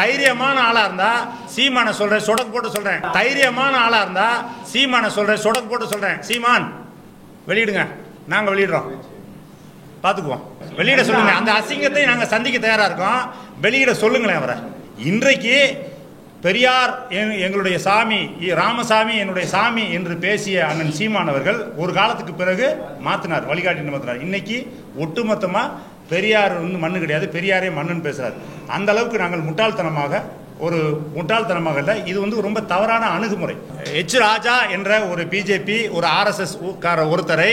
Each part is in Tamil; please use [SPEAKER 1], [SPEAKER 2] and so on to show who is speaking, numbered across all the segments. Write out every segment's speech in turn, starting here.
[SPEAKER 1] தைரியமான ஆளா இருந்தா சீமான சொல்றேன், சொடக்கு போட்டு சொல்றேன். தைரியமான ஆளா இருந்தா சீமான சொல்றேன், சொடக்கு போட்டு சொல்றேன். சீமான் வெளியிடுங்க, நாங்க வெளியிடுறோம், பாத்துக்குவோம். வெளியிட சொல்லுங்க. அந்த அசிங்கத்தை நாங்க சந்திக்க தயாரா இருக்கோம். வெளியிட சொல்லுங்களேன் அவரை. இன்றைக்கு பெரியார் எங்களுடைய சாமி, ராமசாமி என்னுடைய சாமி என்று பேசிய அண்ணன் சீமான் அவர்கள் ஒரு காலத்துக்கு பிறகு மாத்தினார், வழிகாட்டி மாத்தினார். இன்னைக்கு ஒட்டுமொத்தமா பெரியார் வந்து மண்ணு கிடையாது, பெரியாரே மண்ணுன்னு பேசுறாரு. அந்த அளவுக்கு நாங்கள் முட்டாள்தனமாக இல்லை, இது வந்து ரொம்ப தவறான அணுகுமுறை. எச் ராஜா என்ற ஒரு பிஜேபி ஒரு RSS கார ஒருத்தரை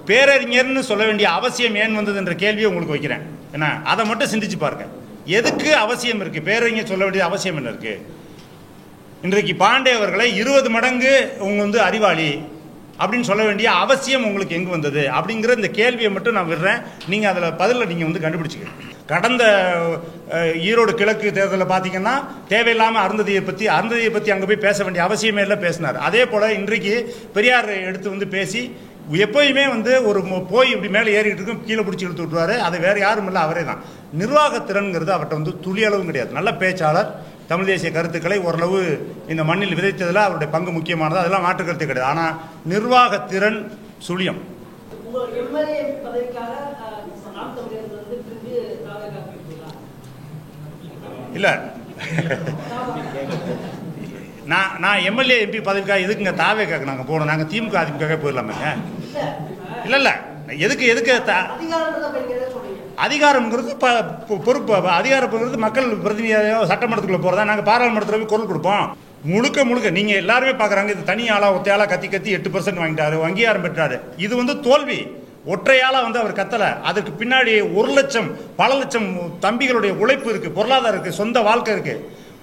[SPEAKER 1] பேரறிஞர்னு சொல்ல வேண்டிய அவசியம் ஏன் வந்தது என்ற கேள்வியை உங்களுக்கு வைக்கிறேன். என்ன, அதை மட்டும் சிந்திச்சு பாருங்க. எதுக்கு அவசியம் இருக்கு? பேரறிஞர் சொல்ல வேண்டிய அவசியம் என்ன இருக்கு? இன்றைக்கு பாண்டே அவர்களை 20 மடங்கு உங்க வந்து அறிவாளி அப்படின்னு சொல்ல வேண்டிய அவசியம் உங்களுக்கு எங்கு வந்தது அப்படிங்கிற இந்த கேள்வியை மட்டும் நான் விடுறேன். நீங்க அதுல பதில நீங்க வந்து கண்டுபிடிச்சுக்க. கடந்த ஈரோடு கிழக்கு தேர்தலில் பார்த்தீங்கன்னா தேவையில்லாம அருந்ததியை பத்தி அங்க போய் பேச வேண்டிய அவசியமே இல்லை, பேசினார். அதே போல இன்றைக்கு பெரியார் எடுத்து வந்து பேசி எப்பயுமே வந்து ஒரு போய் இப்படி மேலே ஏறிட்டு இருக்கும், கீழே பிடிச்சி இழுத்து விட்டுருவாரு. அது வேற யாரும் இல்லை, அவரே தான். நிர்வாகத்திறன்கிறது அவர்கிட்ட வந்து துளி அளவும் கிடையாது. நல்ல பேச்சாளர், தமிழ் தேசிய கருத்துக்களை ஓரளவு இந்த மண்ணில் விதைத்ததில் அவருடைய பங்கு முக்கியமானது, அதெல்லாம் மாற்று கருத்து கிடையாது. ஆனால் நிர்வாகத்திறன் சுழியம். இல்லை, நான் எம்எல்ஏ எம்பி பதவிக்காக எதுக்குங்க தாவேக்காக நாங்கள் போகணும்? நாங்கள் திமுக அதிமுக போயிடலாமேங்க. இல்லை இல்லை, எதுக்கு அதிகாரம்ங்கிறது பொறுப்பு. அதிகாரம்ங்கிறது மக்கள் பிரதிநிதியாக சட்டமன்றத்துக்குள்ள போகிறதா, நாங்கள் பாராளுமன்றத்தில் போய் குரல் கொடுப்போம். முழுக்க நீங்கள் எல்லாருமே பார்க்குறாங்க, இது தனி ஆளா ஒத்தையாளா கத்தி 8% வாங்கிட்டாரு, அங்கீகாரம் பெற்றாரு. இது வந்து தோல்வி. ஒற்றையாளா வந்து அவர் கத்தல. அதுக்கு பின்னாடி 1 லட்சம் பல லட்சம் தம்பிகளுடைய உழைப்பு இருக்கு, பொருளாதாரம் இருக்கு, சொந்த வாழ்க்கை இருக்கு.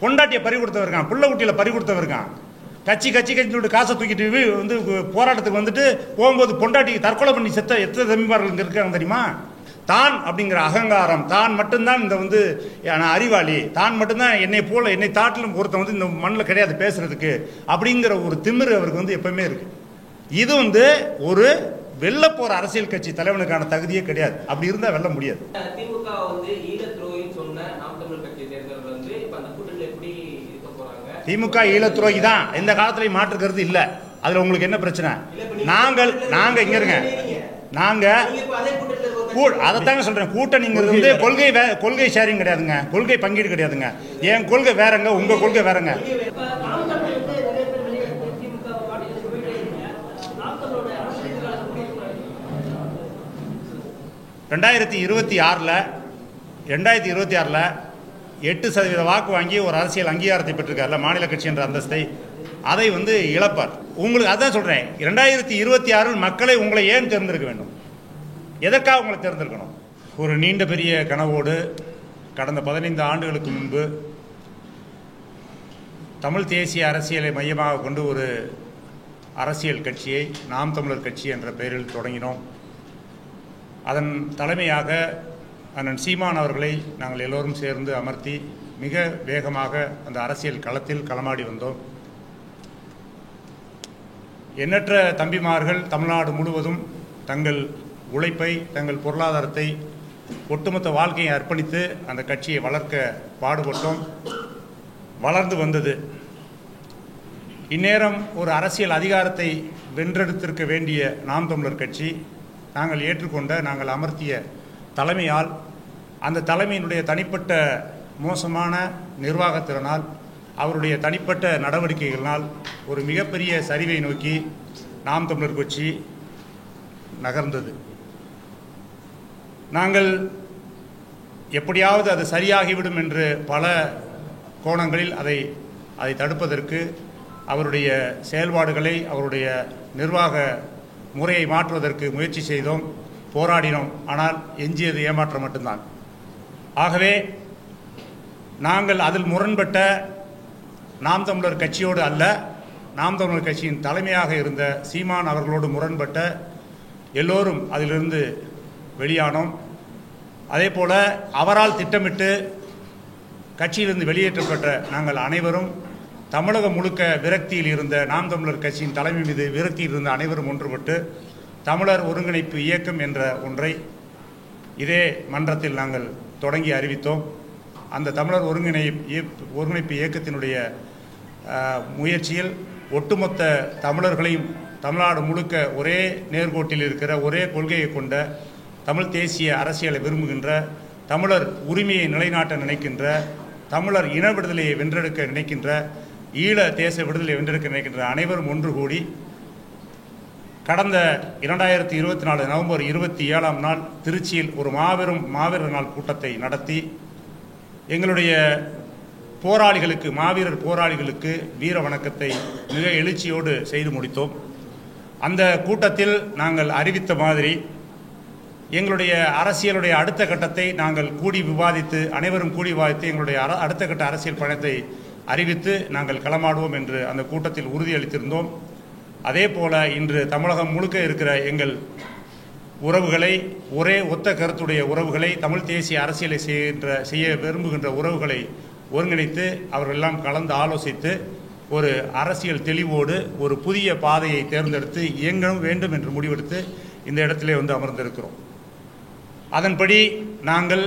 [SPEAKER 1] பொண்டாட்டியை பறி கொடுத்தவர் இருக்கான், பிள்ளை குட்டியில பறி கொடுத்தவர் இருக்கான். கட்சி காசை தூக்கிட்டு வந்து போராட்டத்துக்கு வந்துட்டு போகும்போது பொண்டாட்டிக்கு தற்கொலை பண்ணி செத்த எத்தனை தம்பிமார்கள் இருக்காங்க தெரியுமா? தான் அப்படிங்கிற அகங்காரம், தான் மட்டும்தான் இந்த வந்து அறிவாளி, தான் மட்டும்தான் என்னை தாட்டிலும் ஒருத்தன் வந்து இந்த மண்ணில் கிடையாது பேசுறதுக்கு அப்படிங்கிற ஒரு திமிரு அவருக்கு வந்து எப்பவுமே இருக்கு. இது வந்து ஒரு வெல்ல போற அரசியல் கட்சி தலைவனுக்கான தகுதியே கிடையாது. அப்படி இருந்தா வெல்ல முடியாது. திமுக ஈழத்துரோகி தான், எந்த காலத்திலையும் மாற்றுக்கிறது இல்ல. அதுல உங்களுக்கு என்ன பிரச்சனை? நாங்க இங்க இருங்க, நாங்க அதைத்தாங்க சொல்றேன். கூட்டணிங்கிறது வந்து கொள்கை ஷேரிங் கிடையாதுங்க, கொள்கை பங்கீடு கிடையாதுங்க. என் கொள்கை வேறங்க, உங்க கொள்கை வேறங்க. 2026 8% வாக்கு வாங்கி ஒரு அரசியல் அங்கீகாரத்தை பெற்றிருக்காருல, மாநில கட்சி என்ற அந்தஸ்தை, அதை வந்து இழப்பார். உங்களுக்கு அதான் சொல்றேன், 2026 மக்களை உங்களை ஏன் தேர்ந்தெடுக்க வேண்டும்? எதற்காக உங்களை தேர்ந்தெடுக்கணும்? ஒரு நீண்ட பெரிய கனவோடு கடந்த 15 ஆண்டுகளுக்கு முன்பு தமிழ் தேசிய அரசியலை மையமாக கொண்டு ஒரு அரசியல் கட்சியை நாம் தமிழர் கட்சி என்ற பெயரில் தொடங்கினோம். அதன் தலைமையாக அண்ணன் சீமான் அவர்களை நாங்கள் எல்லோரும் சேர்ந்து அமர்த்தி மிக வேகமாக அந்த அரசியல் களத்தில் களமாடி வந்தோம். எண்ணற்ற தம்பிமார்கள் தமிழ்நாடு முழுவதும் தங்கள் உழைப்பை, தங்கள் பொருளாதாரத்தை, ஒட்டுமொத்த வாழ்க்கையை அர்ப்பணித்து அந்த கட்சியை வளர்க்க பாடுபட்டோம். வளர்ந்து வந்தது. இந்நேரம் ஒரு அரசியல் அதிகாரத்தை வென்றெடுத்திருக்க வேண்டிய நாம் தமிழர் கட்சி நாங்கள் ஏற்றுக்கொண்ட, நாங்கள் அமர்த்திய தலைமையால், அந்த தலைமையினுடைய தனிப்பட்ட மோசமான நிர்வாகத்திறனால், அவருடைய தனிப்பட்ட நடவடிக்கைகளினால் ஒரு மிகப்பெரிய சரிவை நோக்கி நாம் தமிழர் கட்சி நகர்ந்தது. நாங்கள் எப்படியாவது அது சரியாகிவிடும் என்று பல கோணங்களில் அதை தடுப்பதற்கு அவருடைய செயல்பாடுகளை, அவருடைய நிர்வாக முறையை மாற்றுவதற்கு முயற்சி செய்தோம், போராடினோம். ஆனால் எஞ்சியது ஏமாற்றம் மட்டும்தான். ஆகவே நாங்கள் அதில் முரண்பட்ட நாம் தமிழர் கட்சியோடு அல்ல, நாம் தமிழர் கட்சியின் தலைமையாக இருந்த சீமான் அவர்களோடு முரண்பட்ட எல்லோரும் அதிலிருந்து வெளியானோம். அதே போல அவரால் திட்டமிட்டு கட்சியிலிருந்து வெளியேற்றப்பட்ட நாங்கள் அனைவரும் தமிழகம் முழுக்க விரக்தியில் இருந்த நாம் தமிழர் கட்சியின் தலைமை மீது விரக்தியில் இருந்த அனைவரும் ஒன்றுபட்டு தமிழர் ஒருங்கிணைப்பு இயக்கம் என்ற ஒன்றை இதே மன்றத்தில் நாங்கள் தொடங்கி அறிவித்தோம். அந்த தமிழர் ஒருங்கிணைப்பு இயக்கத்தினுடைய முயற்சியில் ஒட்டுமொத்த தமிழர்களையும் தமிழ்நாடு முழுக்க ஒரே நேர்கோட்டில் இருக்கிற ஒரே கொள்கையை கொண்ட தமிழ் தேசிய அரசியலை விரும்புகின்ற, தமிழர் உரிமையை நிலைநாட்ட நினைக்கின்ற, தமிழர் இன விடுதலையை வென்றெடுக்க நினைக்கின்ற, ஈழ தேச விடுதலை வென்றெடுக்க நினைக்கின்ற அனைவரும் ஒன்று கூடி கடந்த 2024 நவம்பர் 27ஆம் நாள் திருச்சியில் ஒரு மாவீரர் நாள் கூட்டத்தை நடத்தி எங்களுடைய போராளிகளுக்கு, மாவீரர் போராளிகளுக்கு வீர வணக்கத்தை மிக எழுச்சியோடு செய்து முடித்தோம். அந்த கூட்டத்தில் நாங்கள் அறிவித்த மாதிரி எங்களுடைய அரசியலுடைய அடுத்த கட்டத்தை நாங்கள் அனைவரும் கூடி விவாதித்து எங்களுடைய அடுத்த கட்ட அரசியல் பயணத்தை அறிவித்து நாங்கள் களமாடுவோம் என்று அந்த கூட்டத்தில் உறுதியளித்திருந்தோம். அதே போல இன்று தமிழகம் முழுக்க இருக்கிற எங்கள் உறவுகளை, ஒரே ஒத்த கருத்துடைய உறவுகளை, தமிழ் தேசிய அரசியலை செய்ய விரும்புகின்ற உறவுகளை ஒருங்கிணைத்து அவர்களெல்லாம் கலந்து ஆலோசித்து ஒரு அரசியல் தெளிவோடு ஒரு புதிய பாதையை தேர்ந்தெடுத்து இயங்க வேண்டும் என்று முடிவெடுத்து இந்த இடத்திலே அமர்ந்திருக்கிறோம். அதன்படி நாங்கள்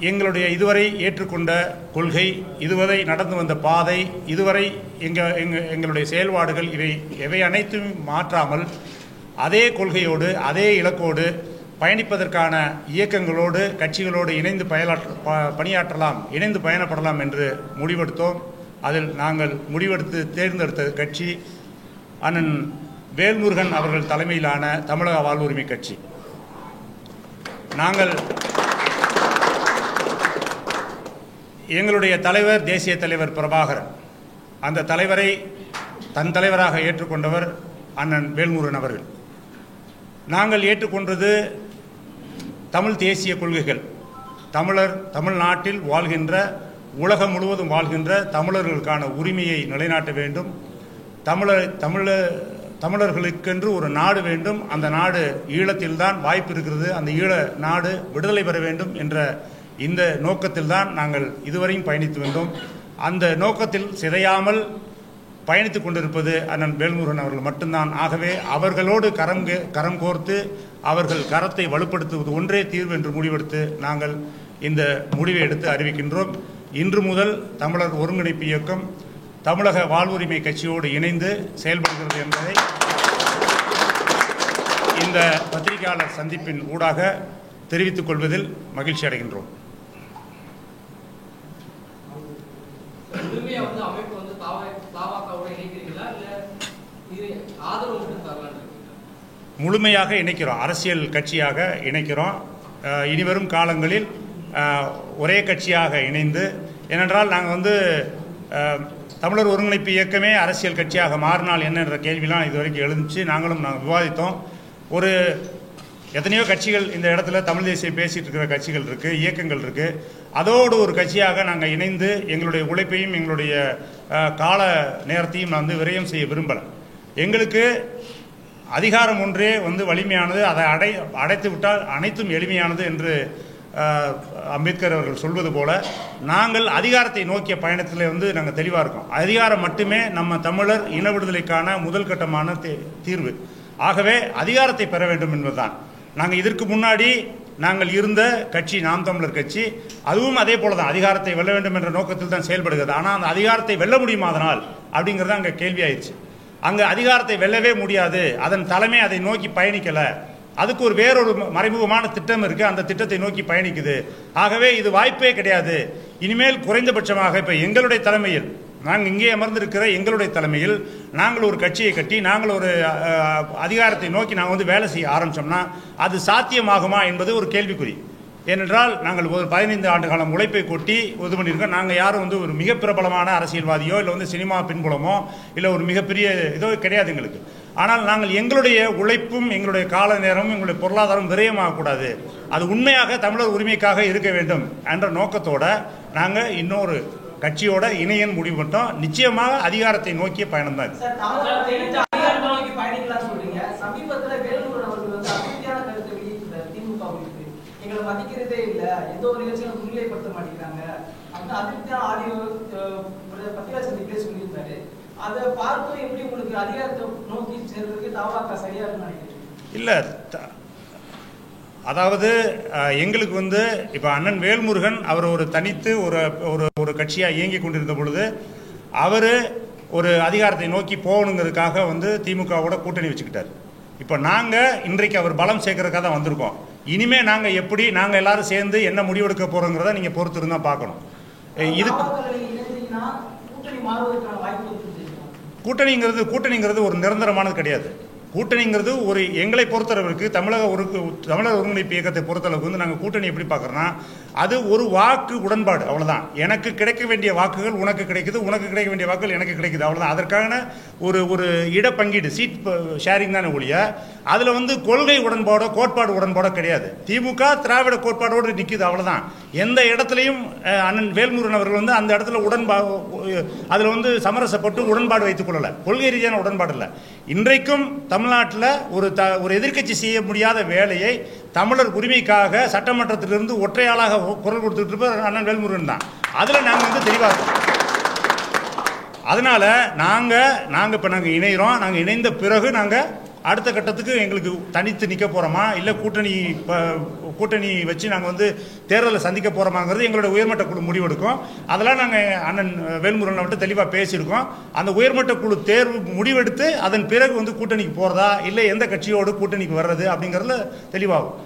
[SPEAKER 1] எங்களுடைய இதுவரை ஏற்றுக்கொண்ட கொள்கை, இதுவரை நடந்து வந்த பாதை, இதுவரை எங்களுடைய செயல்பாடுகள் இவை அனைத்தும் மாற்றாமல் அதே கொள்கையோடு அதே இலக்கோடு பயணிப்பதற்கான இயக்கங்களோடு கட்சிகளோடு இணைந்து பணியாற்றலாம், இணைந்து பயணப்படலாம் என்று முடிவெடுத்தோம். அதில் நாங்கள் முடிவெடுத்து தேர்ந்தெடுத்த கட்சி அண்ணன் வேல்முருகன் அவர்கள் தலைமையிலான தமிழக வாழ்வுரிமை கட்சி. நாங்கள் எங்களுடைய தலைவர், தேசிய தலைவர் பிரபாகரன், அந்த தலைவரை தன் தலைவராக ஏற்றுக்கொண்டவர் அண்ணன் வேல்முருகன் அவர்கள். நாங்கள் ஏற்றுக்கொண்டது தமிழ் தேசிய கொள்கைகள், தமிழ்நாட்டில் வாழ்கின்ற, உலகம் முழுவதும் வாழ்கின்ற தமிழர்களுக்கான உரிமையை நிலைநாட்ட வேண்டும், தமிழர்களுக்கென்று ஒரு நாடு வேண்டும், அந்த நாடு ஈழத்தில்தான் வாய்ப்பு இருக்கிறது, அந்த ஈழ நாடு விடுதலை பெற வேண்டும் என்ற இந்த நோக்கத்தில் தான் நாங்கள் இதுவரையும் பயணித்து வந்தோம். அந்த நோக்கத்தில் சிதையாமல் பயணித்துக் கொண்டிருப்பது அண்ணன் வேல்முருகன் அவர்கள் மட்டும்தான். ஆகவே அவர்களோடு கரம் கோர்த்து அவர்கள் கரத்தை வலுப்படுத்துவது ஒன்றே தீர்வு என்று முடிவெடுத்து நாங்கள் இந்த முடிவை எடுத்து அறிவிக்கின்றோம். இன்று முதல் தமிழர் ஒருங்கிணைப்பு இயக்கம் தமிழக வாழ்வுரிமை கட்சியோடு இணைந்து செயல்படுகிறது என்பதை இந்த பத்திரிகையாளர் சந்திப்பின் ஊடாக தெரிவித்துக் கொள்வதில் மகிழ்ச்சி அடைகின்றோம். முழுமையாக இணைக்கிறோம், அரசியல் கட்சியாக இணைக்கிறோம். இனிவரும் காலங்களில் ஒரே கட்சியாக இணைந்து, ஏனென்றால் நாங்கள் தமிழர் ஒருங்கிணைப்பு இயக்கமே அரசியல் கட்சியாக மாறினால் என்ன என்ற கேள்விலாம் இதுவரைக்கும் எழுந்துச்சு. நாங்கள் விவாதித்தோம். எத்தனையோ கட்சிகள் இந்த இடத்துல தமிழ் தேசியம் பேசிகிட்டு இருக்கிற கட்சிகள் இருக்குது, இயக்கங்கள் இருக்குது. அதோடு ஒரு கட்சியாக நாங்கள் இணைந்து எங்களுடைய உழைப்பையும் எங்களுடைய கால நேரத்தையும் விரயம் செய்ய விரும்பலை. எங்களுக்கு அதிகாரம் ஒன்றே வலிமையானது, அதை அடைத்து விட்டால் அனைத்தும் எளிமையானது என்று அம்பேத்கர் அவர்கள் சொல்வது போல நாங்கள் அதிகாரத்தை நோக்கிய பயணத்தில் நாங்கள் தெளிவாக இருக்கோம். அதிகாரம் மட்டுமே நம்ம தமிழர் இன விடுதலைக்கான முதல் கட்டமான தீர்வு. ஆகவே அதிகாரத்தை பெற வேண்டும் என்பதுதான். நாங்கள் இதற்கு முன்னாடி நாங்கள் இருந்த கட்சி நாம் தமிழர் கட்சி, அதுவும் அதே போல தான் அதிகாரத்தை வெல்ல வேண்டும் என்ற நோக்கத்தில் தான் செயல்படுகிறது. ஆனால் அந்த அதிகாரத்தை வெல்ல முடியுமா அதனால் அப்படிங்கிறது அங்கே கேள்வி ஆயிடுச்சு. அங்கே அதிகாரத்தை வெல்லவே முடியாது, அதன் தலைமை அதை நோக்கி பயணிக்கலை, அதுக்கு வேறொரு மறைமுகமான திட்டம் இருக்குது, அந்த திட்டத்தை நோக்கி பயணிக்குது. ஆகவே இது வாய்ப்பே கிடையாது. இனிமேல் குறைந்தபட்சமாக இப்போ எங்களுடைய தலைமையில், நாங்கள் இங்கே அமர்ந்திருக்கிற எங்களுடைய தலைமையில் நாங்கள் ஒரு கட்சியை கட்டி நாங்கள் ஒரு அதிகாரத்தை நோக்கி நாங்கள் வேலை செய்ய ஆரம்பித்தோம்னா அது சாத்தியமாகுமா என்பது ஒரு கேள்விக்குறி. ஏனென்றால் நாங்கள் ஒரு 15 ஆண்டு காலம் உழைப்பை கொட்டி இது பண்ணியிருக்கோம். நாங்கள் யாரும் ஒரு மிக பிரபலமான அரசியல்வாதியோ இல்லை சினிமா பின்புலமோ இல்லை ஒரு மிகப்பெரிய இதோ கிடையாது எங்களுக்கு. ஆனால் நாங்கள் எங்களுடைய உழைப்பும் எங்களுடைய கால நேரமும் எங்களுடைய பொருளாதாரம் விரயமாகக்கூடாது, அது உண்மையாக தமிழர் உரிமைக்காக இருக்க வேண்டும் என்ற நோக்கத்தோட நாங்கள் இன்னொரு கட்சியோட இணையன் முடிவு பண்ணிட்டோம். நிச்சயமாக அதிகாரத்தை நோக்கிய பயணம் தான்.
[SPEAKER 2] மதிக்கிறதே இல்ல, எந்த ஒரு நிகழ்ச்சியும் முன்னிலைப்படுத்த மாட்டேங்கிறாங்க அப்படின்னு அதிருப்தியான ஆடியோ பத்திரிகை சந்திப்பிலே சொல்லியிருந்தாரு. அதை பார்த்து எப்படி உங்களுக்கு அதிகாரத்தை நோக்கி சேர்றதுக்கு தாவாக்கா சரியா இருக்குன்னு நினைக்கிறீங்க?
[SPEAKER 1] இல்ல, அதாவது எங்களுக்கு வந்து இப்போ அண்ணன் வேல்முருகன் அவர் ஒரு தனித்து ஒரு ஒரு ஒரு கட்சியாக இயங்கி கொண்டிருந்த பொழுது அவர் ஒரு அதிகாரத்தை நோக்கி போகணுங்கிறதுக்காக வந்து திமுகவோட கூட்டணி வச்சுக்கிட்டார். இப்போ நாங்கள் இன்றைக்கு அவர் பலம் சேர்க்கறதுக்காக தான் வந்திருக்கோம். இனிமேல் நாங்கள் எப்படி நாங்கள் எல்லாரும் சேர்ந்து என்ன முடிவெடுக்க போகிறோங்கிறத நீங்கள் பொறுத்து இருந்தால் பார்க்கணும். இதுக்கு கூட்டணிங்கிறது ஒரு நிரந்தரமானது கிடையாது. கூட்டணிங்கிறது ஒரு எங்களை பொறுத்தளவுக்கு தமிழர் ஒருங்கிணைப்பு இயக்கத்தை பொறுத்தளவுக்கு வந்து நாங்கள் கூட்டணி எப்படி பார்க்குறோன்னா அது ஒரு வாக்கு உடன்பாடு, அவ்வளோதான். எனக்கு கிடைக்க வேண்டிய வாக்குகள் உனக்கு கிடைக்குது, உனக்கு கிடைக்க வேண்டிய வாக்குகள் எனக்கு கிடைக்குது, அவ்வளோதான். அதற்கான ஒரு இடப்பங்கீடு சீட் ஷேரிங் தானே ஒழிய அதில் வந்து கொள்கை உடன்பாடோ கோட்பாடு உடன்பாடோ கிடையாது. திமுக திராவிட கோட்பாடோடு நிற்குது, அவ்வளோதான். எந்த இடத்துலையும் அண்ணன் வேல்முருகன் அவர்கள் வந்து அந்த இடத்துல அதில் வந்து சமரசப்பட்டு உடன்பாடு வைத்துக் கொள்ளலை, கொள்கை ரீதியான உடன்பாடு இல்லை. இன்றைக்கும் தமிழ்நாட்டில் ஒரு எதிர்க்கட்சி செய்ய முடியாத வேலையை தமிழர் உரிமைக்காக சட்டமன்றத்திலிருந்து ஒற்றையாளாக குரல் கொடுத்துட்டு இருப்ப அண்ணன் வேல்முருகன் தான். அதில் நாங்கள் வந்து தெளிவாக இருக்கோம். அதனால நாங்கள் இணைகிறோம். நாங்கள் இணைந்த பிறகு நாங்கள் அடுத்த கட்டத்துக்கு எங்களுக்கு தனித்து நிற்க போகிறோமா இல்லை கூட்டணி வச்சு நாங்கள் வந்து தேர்தலை சந்திக்க போகிறோமாங்கிறது எங்களோட உயர்மட்ட குழு முடிவெடுக்கும். அதெல்லாம் நாங்கள் அண்ணன் வேல்முருகனை விட்டு தெளிவாக பேசியிருக்கோம். அந்த உயர்மட்ட குழு தேர்வு முடிவெடுத்து அதன் பிறகு வந்து கூட்டணிக்கு போகிறதா இல்லை எந்த கட்சியோடு கூட்டணிக்கு வர்றது அப்படிங்கிறதுல தெளிவாகும்.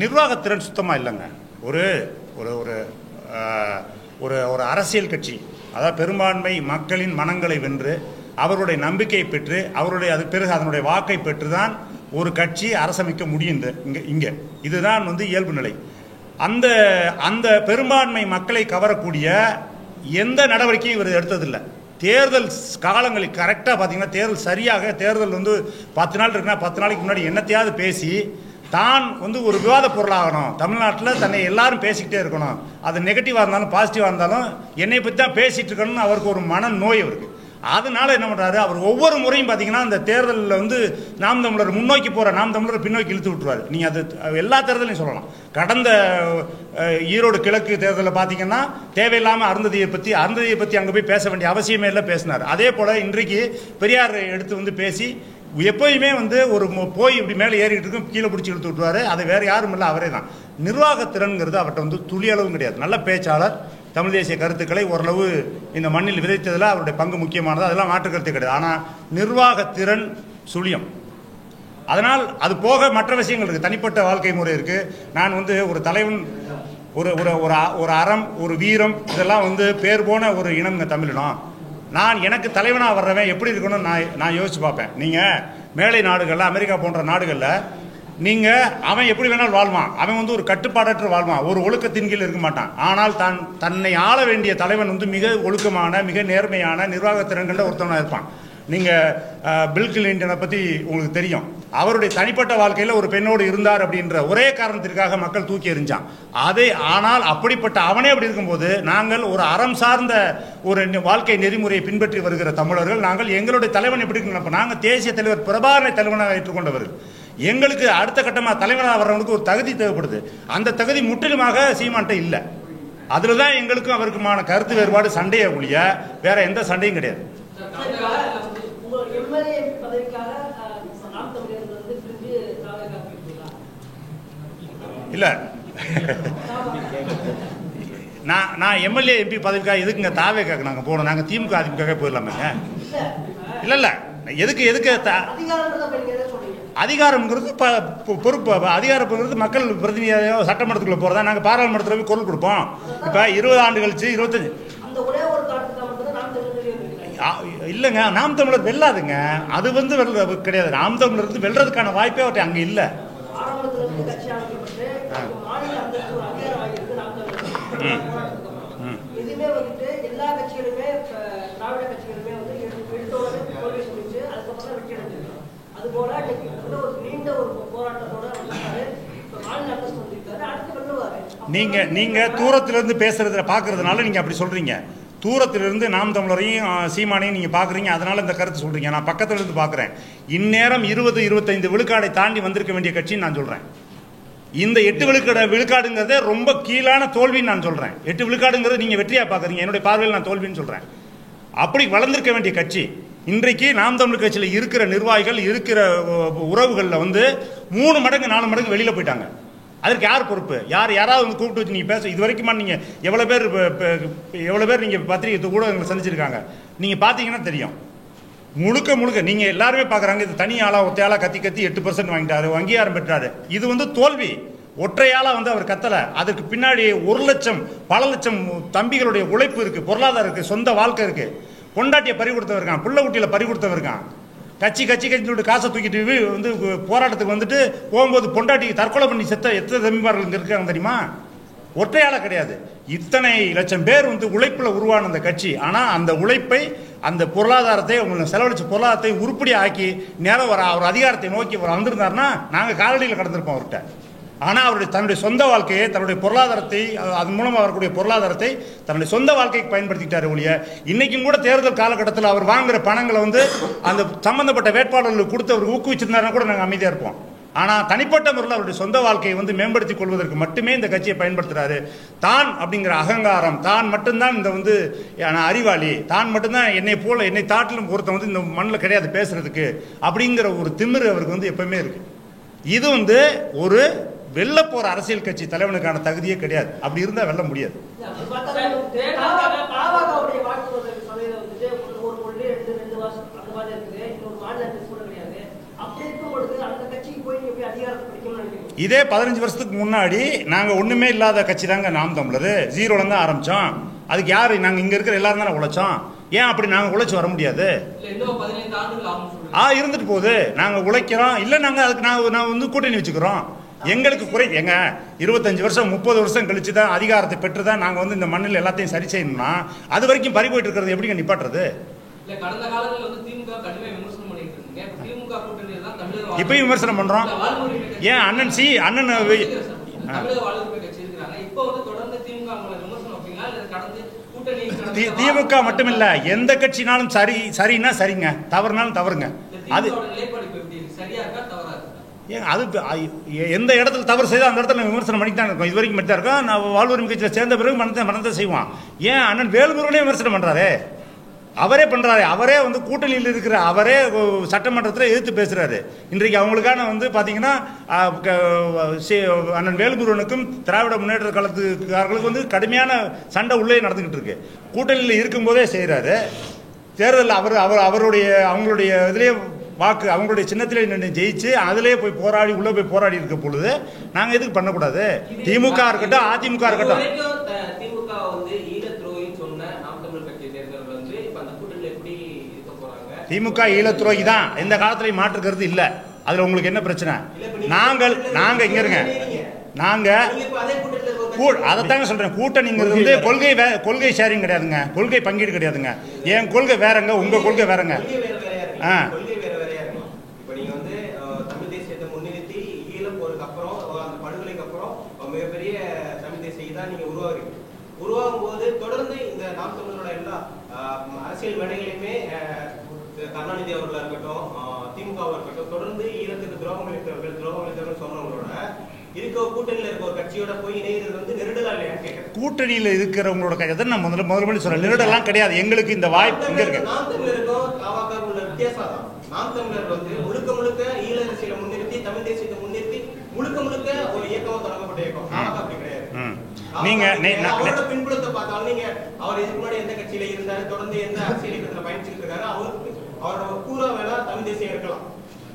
[SPEAKER 1] நிர்வாகத்திறன் சுத்தமாக இல்லைங்க. ஒரு ஒரு ஒரு அரசியல் கட்சி, அதாவது பெரும்பான்மை மக்களின் மனங்களை வென்று அவருடைய நம்பிக்கையை பெற்று அது பிறகு அதனுடைய வாக்கை பெற்று தான் ஒரு கட்சி அரசமைக்க முடியும். இங்கே இதுதான் வந்து இயல்பு நிலை. அந்த பெரும்பான்மை மக்களை கவரக்கூடிய எந்த நடவடிக்கையும் இவர் எடுத்ததில்லை. தேர்தல் காலங்களில் கரெக்டாக பார்த்தீங்கன்னா தேர்தல் வந்து 10 நாள் இருக்குன்னா 10 நாளைக்கு முன்னாடி என்னத்தையாவது பேசி தான் வந்து ஒரு விவாத பொருளாகணும். தமிழ்நாட்டில் தன்னை எல்லாரும் பேசிக்கிட்டே இருக்கணும். அது நெகட்டிவாக இருந்தாலும் பாசிட்டிவாக இருந்தாலும் என்னை பற்றி தான் பேசிகிட்டு இருக்கணும்னு அவருக்கு ஒரு மன நோய் அவருக்கு. அதனால என்ன பண்ணுறாரு, அவர் ஒவ்வொரு முறையும் பார்த்தீங்கன்னா அந்த தேர்தலில் வந்து நாம் தமிழர் முன்னோக்கி போகிற நாம் தமிழர் பின்னோக்கி இழுத்து விட்டுருவார். நீங்கள் அது எல்லா தேர்தலையும் சொல்லலாம். கடந்த ஈரோடு கிழக்கு தேர்தலில் பார்த்தீங்கன்னா தேவையில்லாமல் அருந்ததியை பற்றி அங்கே போய் பேச வேண்டிய அவசியமே இல்லை, பேசினார். அதே போல் இன்றைக்கு பெரியார் எடுத்து வந்து பேசி எப்போயுமே வந்து போய் இப்படி மேலே ஏறிக்கிட்டு இருக்கும், கீழே பிடிச்சி இழுத்து விட்டுருவாரு. அது வேறு யாரும் இல்லை, அவரே தான். நிர்வாகத்திறன்கிறது அவர்கிட்ட வந்து துளியளவும் கிடையாது. நல்ல பேச்சாளர், தமிழ் தேசிய கருத்துக்களை ஓரளவு இந்த மண்ணில் விதைத்ததில் அவருடைய பங்கு முக்கியமானது, அதெல்லாம் மாற்று கருத்து கிடையாது. ஆனால் நிர்வாகத்திறன் சுழியம். அதனால் அது போக மற்ற விஷயங்கள் இருக்குது, தனிப்பட்ட வாழ்க்கை முறை இருக்குது. நான் வந்து ஒரு தலைவன், ஒரு அறம், ஒரு வீரம், இதெல்லாம் வந்து பேர் போன ஒரு இனம்ங்க தமிழினம். எனக்கு தலைவனாக வர்றவன் எப்படி இருக்கணும்னு நான் யோசிச்சு பார்ப்பேன். நீங்கள் மேலை நாடுகளில், அமெரிக்கா போன்ற நாடுகளில் அவன் எப்படி வேணாலும் வாழ்வான். அவன் வந்து ஒரு கட்டுப்பாடற்ற வாழ்வான், ஒரு ஒழுக்கத்தின் கீழ் இருக்க மாட்டான். ஆனால் தன்னை ஆள வேண்டிய தலைவன் வந்து மிக ஒழுக்கமான, மிக நேர்மையான நிர்வாகத்திறன்களில் ஒருத்தவனாக இருப்பான். நீங்கள் பில் கிளின்டனை பற்றி உங்களுக்கு தெரியும். அவருடைய தனிப்பட்ட வாழ்க்கையில் ஒரு பெண்ணோடு இருந்தார் அப்படின்ற ஒரே காரணத்திற்காக மக்கள் தூக்கி எறிஞ்சான். ஆனால் அப்படிப்பட்ட அவனே அப்படி இருக்கும்போது நாங்கள் ஒரு அறம் சார்ந்த ஒரு வாழ்க்கை நெறிமுறையை பின்பற்றி வருகிற தமிழர்கள், நாங்கள் எங்களுடைய தலைவன் எப்படி இருக்கணும். நாங்கள் தேசிய தலைவர் பிரபாகரனை தலைவனாக ஏற்றுக்கொண்டவர்கள். எங்களுக்கு அடுத்த கட்டமாக தலைவனாக வர்றவனுக்கு ஒரு தகுதி தேவைப்படுது. அந்த தகுதி முற்றிலுமாக சீமான்ட்ட இல்லை. அதில் தான் எங்களுக்கும் அவருக்குமான கருத்து வேறுபாடு, சண்டையை ஒழிய வேற எந்த சண்டையும் கிடையாது. இல்லை, நான் எம்எல்ஏ எம்பி பதவிக்காக எதுக்குங்க தாவேக்காக நாங்கள் போகணும்? நாங்கள் திமுக அதிமுக போயிடலாமேங்க. இல்லை எதுக்கு அதிகாரம்ங்கிறது பொறுப்பு. அதிகாரம்ங்கிறது மக்கள் பிரதிநிதியாக சட்டமன்றத்துக்குள்ள போகிறதா. நாங்கள் பாராளுமன்றத்தில் போய் குரல் கொடுப்போம். இப்போ 20 ஆண்டு கழிச்சு 25 இல்லைங்க, நாம் தமிழர் வெல்லாதுங்க. அது வந்து கிடையாது. நாம் தமிழர் வெல்றதுக்கான வாய்ப்பே அவர்கிட்ட அங்கே இல்லை. நீங்க தூரத்திலிருந்து பேசுறத பாக்குறதுனால நீங்க அப்படி சொல்றீங்க. தூரத்திலிருந்து நாம் தமிழரையும் சீமானையும் நீங்க பாக்குறீங்க, அதனால இந்த கருத்து சொல்றீங்க. நான் பக்கத்துல இருந்து பாக்குறேன். இந்நேரம் 20-25 விழுக்காடை தாண்டி வந்திருக்க வேண்டிய கட்சின்னு நான் சொல்றேன். இந்த 8 விழுக்காடுங்கிறதே ரொம்ப கீழான தோல்வின்னு நான் சொல்கிறேன். 8 விழுக்காடுங்கிறது நீங்கள் வெற்றியாக பார்க்குறீங்க, என்னுடைய பார்வையில் நான் தோல்வின்னு சொல்கிறேன். அப்படி வளர்ந்திருக்க வேண்டிய கட்சி இன்றைக்கு நாம் தமிழர் கட்சியில் இருக்கிற நிர்வாகிகள் இருக்கிற உறவுகளில் வந்து 3 மடங்கு 4 மடங்கு வெளியில் போயிட்டாங்க. அதற்கு யார் பொறுப்பு? யாராவது வந்து கூப்பிட்டு வச்சு நீங்கள் பேச இது வரைக்கும் நீங்கள் எவ்வளோ பேர் நீங்கள் பத்திரிகை ஊடகங்களை சந்திச்சிருக்காங்க, நீங்கள் பார்த்தீங்கன்னா தெரியும். முழுக்க நீங்கள் எல்லாருமே பார்க்குறாங்க, இது தனி ஆளாக ஒத்தையாளாக கத்தி 8% வாங்கிட்டாரு, அங்கீகாரம் பெற்றாரு. இது வந்து தோல்வி. ஒற்றையாளாக வந்து அவர் கத்தலை. அதுக்கு பின்னாடி 1 லட்சம் பல லட்சம் தம்பிகளுடைய உழைப்பு இருக்குது, பொருளாதாரம் இருக்குது, சொந்த வாழ்க்கை இருக்குது. பொண்டாட்டியை பறி கொடுத்தவர் இருக்கான், புள்ள குட்டியில் பறி கொடுத்தவர் இருக்கான். கட்சின்னு சொல்லிட்டு காசை தூக்கிட்டு வந்து போராட்டத்துக்கு வந்துட்டு போகும்போது பொண்டாட்டி தற்கொலை பண்ணி செத்த எத்தனை தம்பிமார்கள் இங்கே இருக்காங்க தெரியுமா? ஒற்றையாள கிடையாது. இத்தனை லட்சம் பேர் வந்து உழைப்பில் உருவான அந்த கட்சி. ஆனால் அந்த உழைப்பை, அந்த பொருளாதாரத்தை, உங்களை செலவழிச்ச பொருளாதாரத்தை உருப்படி ஆக்கி நேரம் அவர் அதிகாரத்தை நோக்கி அவர் வந்திருந்தாருன்னா நாங்கள் காலடியில் கடந்திருப்போம் அவர்கிட்ட. ஆனால் அவருடைய தன்னுடைய சொந்த வாழ்க்கையை, தன்னுடைய பொருளாதாரத்தை, அதன் மூலமாக வரக்கூடிய பொருளாதாரத்தை தன்னுடைய சொந்த வாழ்க்கைக்கு பயன்படுத்திக்கிட்டாரு ஒழிய, இன்னைக்கும் கூட தேர்தல் காலகட்டத்தில் அவர் வாங்குற பணங்களை வந்து அந்த சம்பந்தப்பட்ட வேட்பாளர்களுக்கு கொடுத்து அவர் ஊக்குவிச்சிருந்தாருன்னா கூட நாங்கள் அமைதியாக இருப்போம். ஆனால் தனிப்பட்ட முறையில் அவருடைய சொந்த வாழ்க்கையை வந்து மேம்படுத்திக் கொள்வதற்கு மட்டுமே இந்த கட்சியை பயன்படுத்துகிறாரு. தான் அப்படிங்கிற அகங்காரம், தான் மட்டும்தான் இந்த வந்து அறிவாளி, தான் மட்டும்தான் என்னை தாட்டிலும் ஒருத்தன் வந்து இந்த மண்ணில் கிடையாது பேசுறதுக்கு அப்படிங்கிற ஒரு திமிரு அவருக்கு வந்து எப்பவுமே இருக்கு. இது வந்து ஒரு வெல்ல போற அரசியல் கட்சி தலைவனுக்கான தகுதியே கிடையாது. அப்படி இருந்தா வெல்ல முடியாது. இதே 15 வருஷத்துக்கு முன்னாடி நாங்க ஒண்ணுமே இல்லாத கட்சி தாங்க நாம் தமிழர். ஜீரோல தான் ஆரம்பிச்சோம். அதுக்கு யாரு? நாங்க இங்க இருக்கிற எல்லாரும் தானே உழைச்சோம். ஏன் அப்படி நாங்க உழைச்சு வர முடியாது? இருந்துட்டு போகுது. நாங்க உழைக்கிறோம். இல்ல நாங்க அதுக்கு நான் வந்து கூட்டணி வச்சுக்கிறோம். எங்களுக்கு குறை எங்க 25 வருஷம் 30 வருஷம் கழிச்சு தான் அதிகாரத்தை பெற்று தான் நாங்கள் வந்து இந்த மண்ணில் எல்லாத்தையும் சரி செய்யணும்னா அது வரைக்கும் பறி போயிட்டு இருக்கிறது எப்படிங்க நிப்பாட்டுறது? இப்பயும் விமர்சனம் பண்றோம். ஏன் அண்ணன் திமுக மட்டுமில்ல, எந்த கட்சினாலும் சரின்னா சரிங்க, தவறுனாலும் தவறுங்க. அது ஏன் அது எந்த இடத்துல தவறு செய்தால் அந்த இடத்துல விமர்சனம் பண்ணிட்டு தான் இருக்கோம். இது வரைக்கும் மட்டும் இருக்கோம். நான் வாழ்வுரிமை கட்சியில் சேர்ந்த பிறகு மனத்தை செய்வான். ஏன் அண்ணன் வேலுமுருகனே விமர்சனம் பண்றாரு? அவரே பண்றாரு. அவரே வந்து கூட்டணியில் இருக்கிற அவரே சட்டமன்றத்தில் எதிர்த்து பேசுறாரு. இன்றைக்கு அவங்களுக்கான வந்து பாத்தீங்கன்னா அண்ணன் வேலுமுருகனுக்கும் திராவிட முன்னேற்ற கழகத்துக்காரர்களுக்கு வந்து கடுமையான சண்டை உள்ளே நடந்துகிட்டு இருக்கு. கூட்டணியில் இருக்கும் போதே செய்யறாரு. தேர்தலில் அவருடைய அவங்களுடைய இதுலேயே வாக்கு அவங்களுடைய சின்னத்திலே நின்று ஜெயிச்சு அதிலே போய் போராடி உள்ள போய் போராடி இருக்க பொழுது நாங்க எதுக்கு பண்ணக்கூடாது? திமுக இருக்கட்டும், அதிமுக இருக்கட்டும். திமுக ஈழ துரோகி தான். எந்த காலத்திலையும் மாற்று கருத்து இல்ல. அதுல உங்களுக்கு என்ன பிரச்சனை? நாங்க இங்க இருங்க, நாங்க அதைத்தாங்க சொல்றேன். கூட்டணிங்கிறது வந்து கொள்கை ஷேரிங் கிடையாதுங்க, கொள்கை பங்கீடு கிடையாதுங்க. என் கொள்கை வேறங்க, உங்க கொள்கை வேறங்க.
[SPEAKER 3] உருவாகும் போது தொடர்ந்து இந்த நாம் தமிழரோட எல்லா அரசியல் மேடைகளையுமே கருணாநிதி அவர்களா இருக்கட்டும், திமுக இருக்கட்டும், தொடர்ந்து ஈழத்துக்கு துரோகம் அளித்தவர்கள் சொன்னவங்களோட இருக்க கூட்டணியில இருக்க ஒரு கட்சியோட போய் இணைகிறது வந்து நெருடலா இல்லையா கேட்கிறேன். கூட்டணியில இருக்கிறவங்களோட கதை நான் முதல்ல சொல்றேன், நெருடலாம் கிடையாது. எங்களுக்கு இந்த வாய்ப்பு இங்க இருக்கு. நாம் தமிழருக்கும் தாவாக்காவுக்கும் உள்ள வித்தியாசம் தான். நாம் தமிழர் வந்து முழுக்க ஈழ அரசியலை முன்னிறுத்தி, தமிழ் தேசியத்தை முன்னிறுத்தி முழுக்க ஒரு இயக்கம் தொடங்கப்பட்ட இயக்கம். தாவாக்கா அப்படி கிடையாது. நீங்க அவரோட பின்புலத்தை பார்த்தாலும் நீங்க அவர் இதுக்கு முன்னாடி எந்த கட்சியில இருந்தாரு, தொடர்ந்து எந்த அரசியல் இயக்கத்துல பயணிச்சுட்டு இருக்காரு, அவரோட கூறா வேணா தமிழ் தேசியம் இருக்கலாம்.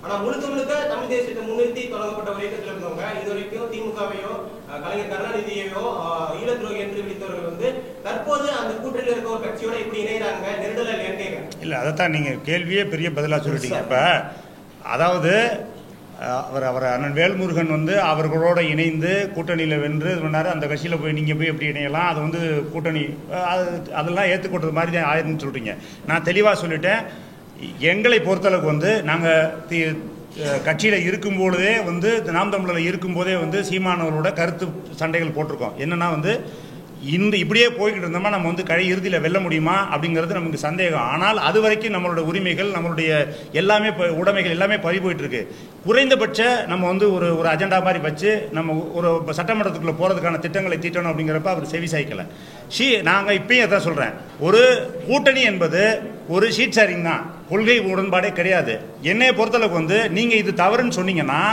[SPEAKER 3] ஆனா முழுக்க தமிழ் தேசியத்தை முன்னிறுத்தி தொடங்கப்பட்ட ஒரு இயக்கத்துல இருந்தவங்க இது வரைக்கும் திமுகவையோ கலைஞர் கருணாநிதியையோ ஈழ துரோகி என்று விழித்தவர்கள் வந்து தற்போது அந்த கூட்டணியில் இருக்க ஒரு கட்சியோட இப்படி இணைகிறாங்க. நெருடலா இல்லையா? இல்ல, அதைத்தான் நீங்க கேள்வியே பெரிய பதிலா சொல்லிட்டீங்க. இப்ப அதாவது அவர் அண்ணன் வேல்முருகன் வந்து அவர்களோட இணைந்து கூட்டணியில் வென்று இது பண்ணாரு. அந்த கட்சியில் போய் நீங்கள் போய் எப்படி இணையலாம், அது வந்து கூட்டணி அதெல்லாம் ஏற்றுக்கொண்டது மாதிரி தான் ஆயிருன்னு சொல்கிறீங்க. நான் தெளிவாக சொல்லிட்டேன். எங்களை பொறுத்தளவுக்கு வந்து நாங்கள் கட்சியில் இருக்கும்போதே வந்து நாம் தமிழரில் இருக்கும்போதே வந்து சீமானவர்களோட கருத்து சண்டைகள் போட்டிருக்கோம். என்னன்னா வந்து
[SPEAKER 1] இப்படியே போய்கிட்டு இருந்தோம்னா நம்ம வந்து இறுதியில் வெல்ல முடியுமா அப்படிங்கிறது நமக்கு சந்தேகம். ஆனால் அது வரைக்கும் நம்மளோட உரிமைகள், நம்மளுடைய எல்லாமே உடைமைகள் எல்லாமே பறி போயிட்டு இருக்கு. குறைந்தபட்ச நம்ம வந்து ஒரு அஜெண்டா மாதிரி வச்சு நம்ம ஒரு சட்டமன்றத்துக்குள்ளே போகிறதுக்கான திட்டங்களை தீட்டணும் அப்படிங்கிறப்ப அவர் செவி சாய்க்கலை. நாங்கள் இப்பயும் அதான் சொல்கிறேன், ஒரு கூட்டணி என்பது ஒரு ஷீட் ஷேரிங் தான், கொள்கை உடன்பாடே கிடையாது. என்னையை பொறுத்தளவுக்கு வந்து நீங்கள் இது தவறுன்னு சொன்னீங்கன்னா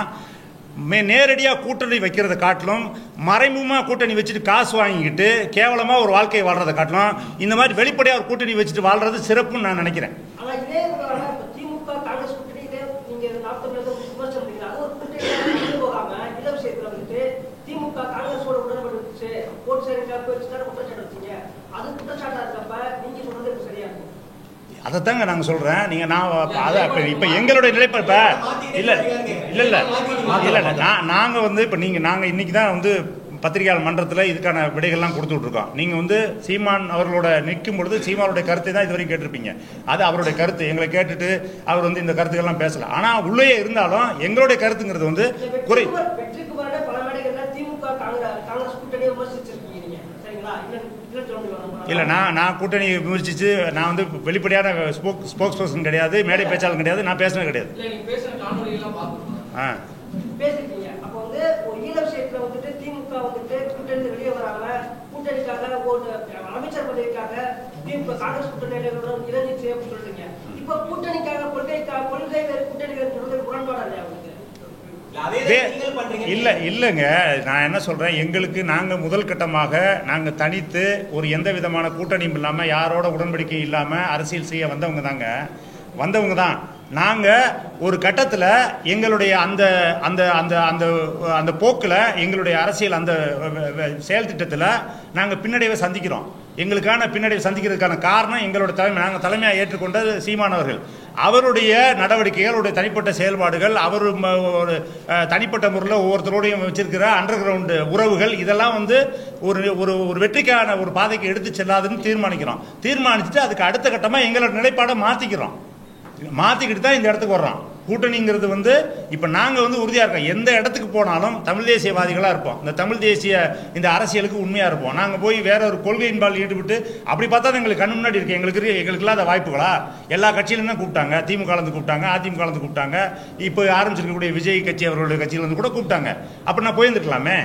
[SPEAKER 1] நேரடியாக கூட்டணி வைக்கிறத காட்டிலும் மறைமுகமாக கூட்டணி வச்சுட்டு காசு வாங்கிக்கிட்டு கேவலமாக ஒரு வாழ்க்கையை வாழ்றதை காட்டிலும் இந்த மாதிரி வெளிப்படையாக ஒரு கூட்டணி வச்சுட்டு வாழ்றது சிறப்புன்னு நான் நினைக்கிறேன். அதைத்தாங்க நாங்கள் சொல்கிறேன். நீங்கள் இப்போ எங்களுடைய நிலைப்பாடு இல்லை நாங்கள் வந்து இப்போ நாங்கள் இன்றைக்கி தான் வந்து பத்திரிகையாளர் மன்றத்தில் இதுக்கான விடைகள்லாம் கொடுத்துட்ருக்கோம். நீங்கள் வந்து சீமான் அவர்களோட நிற்கும் பொழுது சீமானுடைய கருத்தை தான் இதுவரைக்கும் கேட்டிருப்பீங்க. அது அவருடைய கருத்து. எங்களை கேட்டுட்டு அவர் வந்து இந்த கருத்துக்கள்லாம் பேசலை. ஆனால் உள்ளே இருந்தாலும் எங்களுடைய கருத்துங்கிறது வந்து குறை. இல்லை நான் கூட்டணி விமர்சித்து நான் வந்து வெளிப்படையான ஸ்போக்ஸ் பர்சன் கிடையாது, மேடை பேச்சாளர் கிடையாது, நான் பேசினது கிடையாது. இல்லைங்க, நான் என்ன சொல்றேன், எங்களுக்கு நாங்கள் முதல் கட்டமாக நாங்கள் தனித்து ஒரு எந்த விதமான கூட்டணியும் இல்லாமல் யாரோட உடன்படிக்கை இல்லாமல் அரசியல் செய்ய வந்தவங்க தான். நாங்கள் ஒரு கட்டத்தில் எங்களுடைய அந்த அந்த அந்த அந்த அந்த போக்கில் எங்களுடைய அரசியல் அந்த செயல் திட்டத்தில் நாங்கள் பின்னடைவை சந்திக்கிறோம். எங்களுக்கான பின்னடைவை சந்திக்கிறதுக்கான காரணம் எங்களோட நாங்கள் தலைமையாக ஏற்றுக்கொண்ட சீமானவர்கள். அவருடைய நடவடிக்கைகள், அவருடைய தனிப்பட்ட செயல்பாடுகள், அவர் ஒரு தனிப்பட்ட முறையில் ஒவ்வொருத்தரோடையும் வச்சிருக்கிற அண்டர் கிரவுண்டு உறவுகள், இதெல்லாம் வந்து ஒரு வெற்றிக்கான ஒரு பாதைக்கு எடுத்து செல்லாதுன்னு தீர்மானிச்சுட்டு அதுக்கு அடுத்த கட்டமாக எங்களோட நிலைப்பாடை மாற்றிக்கிட்டு தான் இந்த இடத்துக்கு வர்றோம். கூட்டணிங்கிறது வந்து இப்போ நாங்கள் வந்து உறுதியாக இருக்கோம். எந்த இடத்துக்கு போனாலும் தமிழ் தேசியவாதிகளாக இருப்போம். இந்த தமிழ் தேசிய இந்த அரசியலுக்கு உண்மையாக இருப்போம். நாங்கள் போய் வேற ஒரு கொள்கையின்பால் ஈடுபட்டு அப்படி பார்த்தா தான் எங்களுக்கு கண்ணு முன்னாடி இருக்கு. எங்களுக்கு இல்லாத வாய்ப்புகளா? எல்லா கட்சியிலும் தான் கூப்பிட்டாங்க. திமுகலேருந்து கூப்பிட்டாங்க, அதிமுகலேருந்து கூப்பிட்டாங்க, இப்போ ஆரம்பிச்சிருக்கக்கூடிய விஜய் கட்சி அவர்களுடைய கட்சியிலேருந்து கூட கூப்பிட்டாங்க. அப்படி நான் போயிருந்துருக்கலாமே.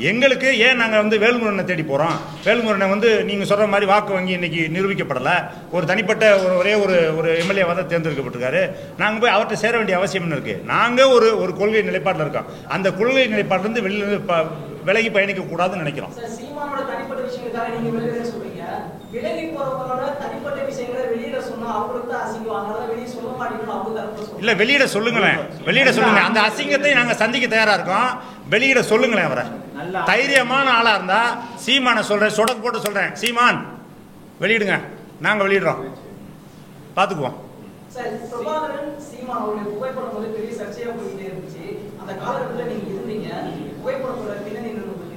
[SPEAKER 1] எங்களுக்கு ஏன் நாங்கள் வந்து வேல்முருகனை தேடி போகிறோம்? வேல்முருகனை வந்து நீங்கள் சொல்கிற மாதிரி வாக்கு வங்கி இன்னைக்கு நிரூபிக்கப்படலை. ஒரு தனிப்பட்ட ஒரே ஒரு எம்எல்ஏவாக தான் தேர்ந்தெடுக்கப்பட்டிருக்காரு. நாங்கள் போய் அவர்கிட்ட சேர வேண்டிய அவசியம் இருக்குது. நாங்கள் ஒரு கொள்கை நிலைப்பாட்டில் இருக்கோம். அந்த கொள்கை நிலைப்பாட்டிலிருந்து விலகி பயணிக்க கூடாதுன்னு நினைக்கிறோம். இல்ல வெளியிட சொல்லுங்களேன், அந்த அசிங்கத்தை நாங்க சந்திக்க தயாரா இருக்கோம். வெளியிட சொல்லுங்களேன். அவரை தைரியமான ஆளா இருந்தா சீமான சொல்றேன், சொடக்கு போட்டு சொல்றேன், சீமான் வெளியிடுங்க, நாங்க வெளியிடுறோம், பாத்துக்குவோம்.